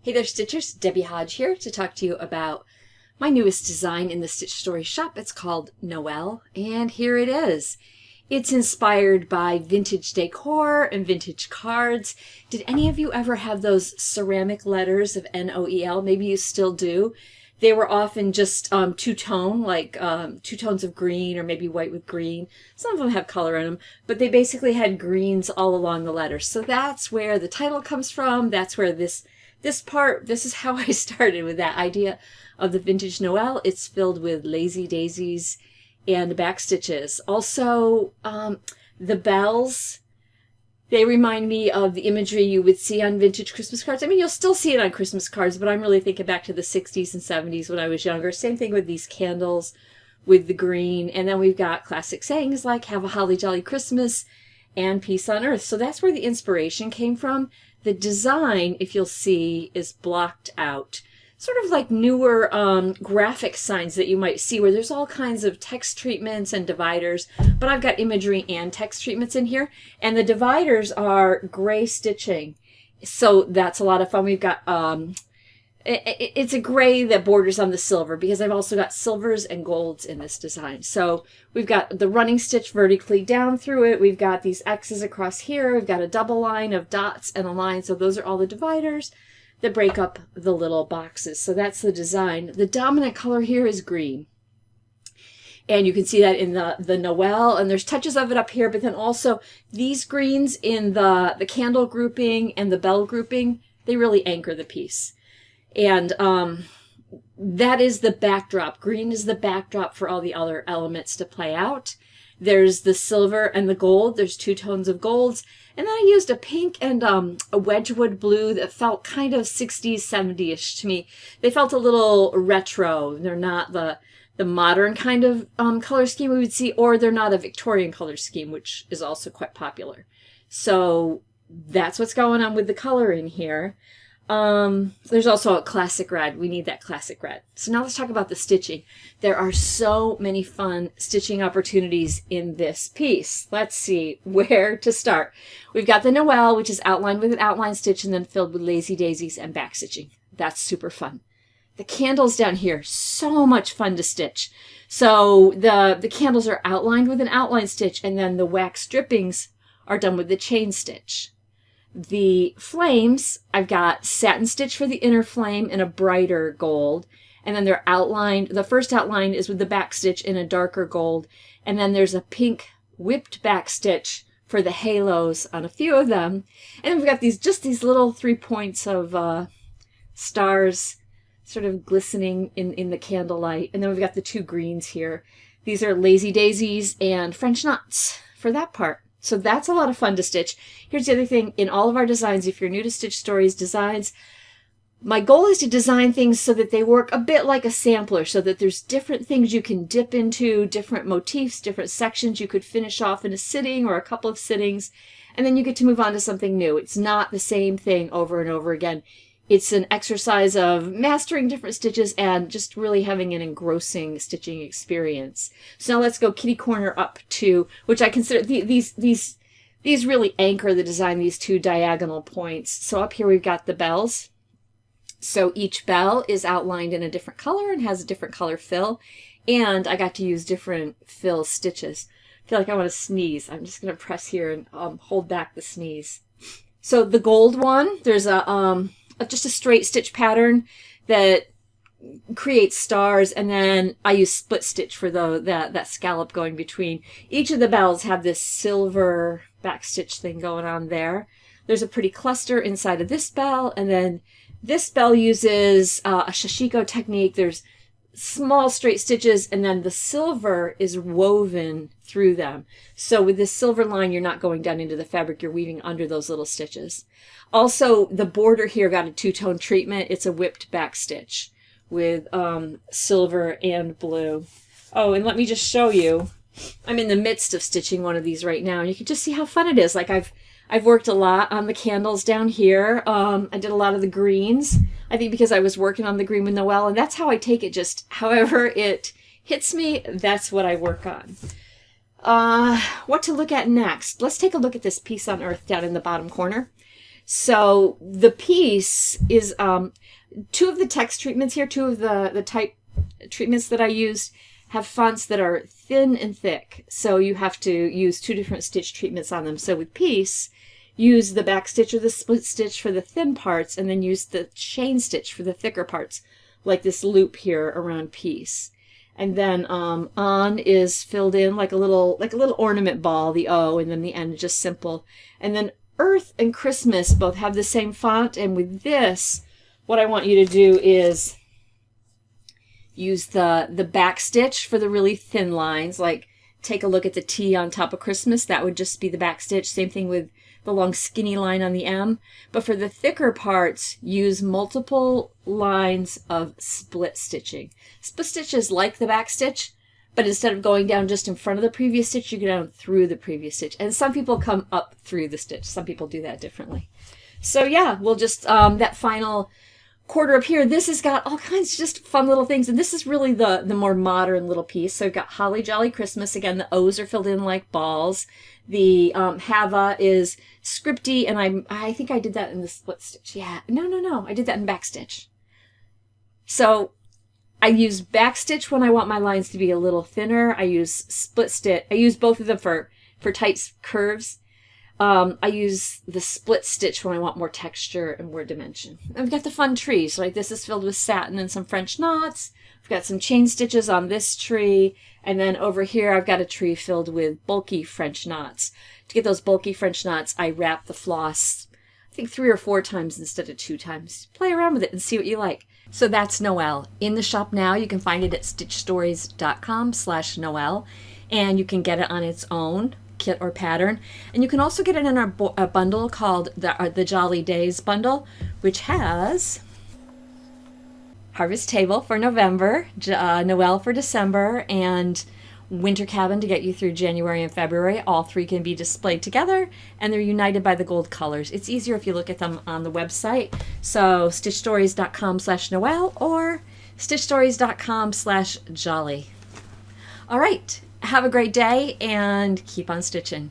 Hey there, Stitchers. Debbie Hodge here to talk to you about my newest design in the Stitch Story shop. It's called Noel, and here it is. It's inspired by vintage decor and vintage cards. Did any of you ever have those ceramic letters of Noel? Maybe you still do. They were often just two-tone, like two tones of green or maybe white with green. Some of them have color in them, but they basically had greens all along the letters. So that's where the title comes from. That's where this is how I started with that idea of the vintage Noel. It's filled with lazy daisies and back stitches. Also, the bells, they remind me of the imagery you would see on vintage Christmas cards. I mean, you'll still see it on Christmas cards, but I'm really thinking back to the 60s and 70s when I was younger. Same thing with these candles with the green. And then we've got classic sayings like, have a holly jolly Christmas and peace on earth. So that's where the inspiration came from. The design, if you'll see, is blocked out. Sort of like newer graphic signs that you might see where there's all kinds of text treatments and dividers. But I've got imagery and text treatments in here. And the dividers are gray stitching. So that's a lot of fun. We've got, it's a gray that borders on the silver because I've also got silvers and golds in this design. So we've got the running stitch vertically down through it. We've got these X's across here. We've got a double line of dots and a line. So those are all the dividers that break up the little boxes. So that's the design. The dominant color here is green. And you can see that in the Noel, and there's touches of it up here, but then also these greens in the candle grouping and the bell grouping, they really anchor the piece. And that is the backdrop. Green is the backdrop for all the other elements to play out. There's the silver and the gold. There's two tones of golds. And then I used a pink and a Wedgwood blue that felt kind of 60s, 70-ish to me. They felt a little retro. They're not the modern kind of color scheme we would see, or they're not a Victorian color scheme, which is also quite popular. So that's what's going on with the color in here. There's also a classic red. We need that classic red. So now let's talk about the stitching. There are so many fun stitching opportunities in this piece. Let's see where to start. We've got the Noel, which is outlined with an outline stitch and then filled with lazy daisies and back stitching. That's super fun. The candles down here, so much fun to stitch. So the candles are outlined with an outline stitch and then the wax drippings are done with the chain stitch. The flames, I've got satin stitch for the inner flame in a brighter gold. And then they're outlined. The first outline is with the back stitch in a darker gold. And then there's a pink whipped back stitch for the halos on a few of them. And then we've got just these little 3 points of stars sort of glistening in the candlelight. And then we've got the two greens here. These are lazy daisies and French knots for that part. So that's a lot of fun to stitch. Here's the other thing. In all of our designs, if you're new to Stitch Stories designs, my goal is to design things so that they work a bit like a sampler, so that there's different things you can dip into, different motifs, different sections you could finish off in a sitting or a couple of sittings, and then you get to move on to something new. It's not the same thing over and over again. It's an exercise of mastering different stitches and just really having an engrossing stitching experience. So now let's go kitty corner up to, which I consider, these really anchor the design, these two diagonal points. So up here we've got the bells. So each bell is outlined in a different color and has a different color fill. And I got to use different fill stitches. I feel like I want to sneeze. I'm just going to press here and hold back the sneeze. So the gold one, there's just a straight stitch pattern that creates stars, and then I use split stitch for that scallop going between. Each of the bells have this silver back stitch thing going on there. There's a pretty cluster inside of this bell, and then this bell uses a shashiko technique. There's small straight stitches, and then the silver is woven through them. So with this silver line, you're not going down into the fabric, you're weaving under those little stitches. Also, the border here got a two-tone treatment. It's a whipped back stitch with silver and blue. Oh, and let me just show you. I'm in the midst of stitching one of these right now, and you can just see how fun it is. Like I've worked a lot on the candles down here. I did a lot of the greens. I think because I was working on the green with Noel, and that's how I take it. Just however it hits me, that's what I work on. What to look at next? Let's take a look at this piece on earth down in the bottom corner. So the piece is two of the text treatments here, two of the type treatments that I used have fonts that are thin and thick. So you have to use two different stitch treatments on them. So with piece, use the back stitch or the split stitch for the thin parts, and then use the chain stitch for the thicker parts, like this loop here around piece. And then on is filled in like a little ornament ball, the O, and then the N is just simple. And then Earth and Christmas both have the same font, and with this, what I want you to do is use the back stitch for the really thin lines, like take a look at the T on top of Christmas, that would just be the back stitch. Same thing with the long skinny line on the M. But for the thicker parts, use multiple lines of split stitching. Split stitch is like the back stitch, but instead of going down just in front of the previous stitch, you go down through the previous stitch. And some people come up through the stitch. Some people do that differently. So yeah, we'll just, that final quarter up here, this has got all kinds of just fun little things. And this is really the more modern little piece. So I've got Holly Jolly Christmas. Again, the O's are filled in like balls. The Hava is scripty, and I think I did that in the split stitch. Yeah, no, I did that in back stitch. So I use back stitch when I want my lines to be a little thinner. I use split stitch. I use both of them for tight curves. I use the split stitch when I want more texture and more dimension. I've got the fun trees. Like this is filled with satin and some French knots. I've got some chain stitches on this tree. And then over here, I've got a tree filled with bulky French knots. To get those bulky French knots, I wrap the floss, I think 3 or 4 times instead of 2 times. Play around with it and see what you like. So that's Noel. In the shop now, you can find it at stitchstories.com/Noel. And you can get it on its own, kit or pattern. And you can also get it in our bundle called the Jolly Days bundle, which has Harvest Table for November, Noel for December, and Winter Cabin to get you through January and February. All 3 can be displayed together, and they're united by the gold colors. It's easier if you look at them on the website. So stitchstories.com/Noel or stitchstories.com/Jolly. All right, have a great day and keep on stitching.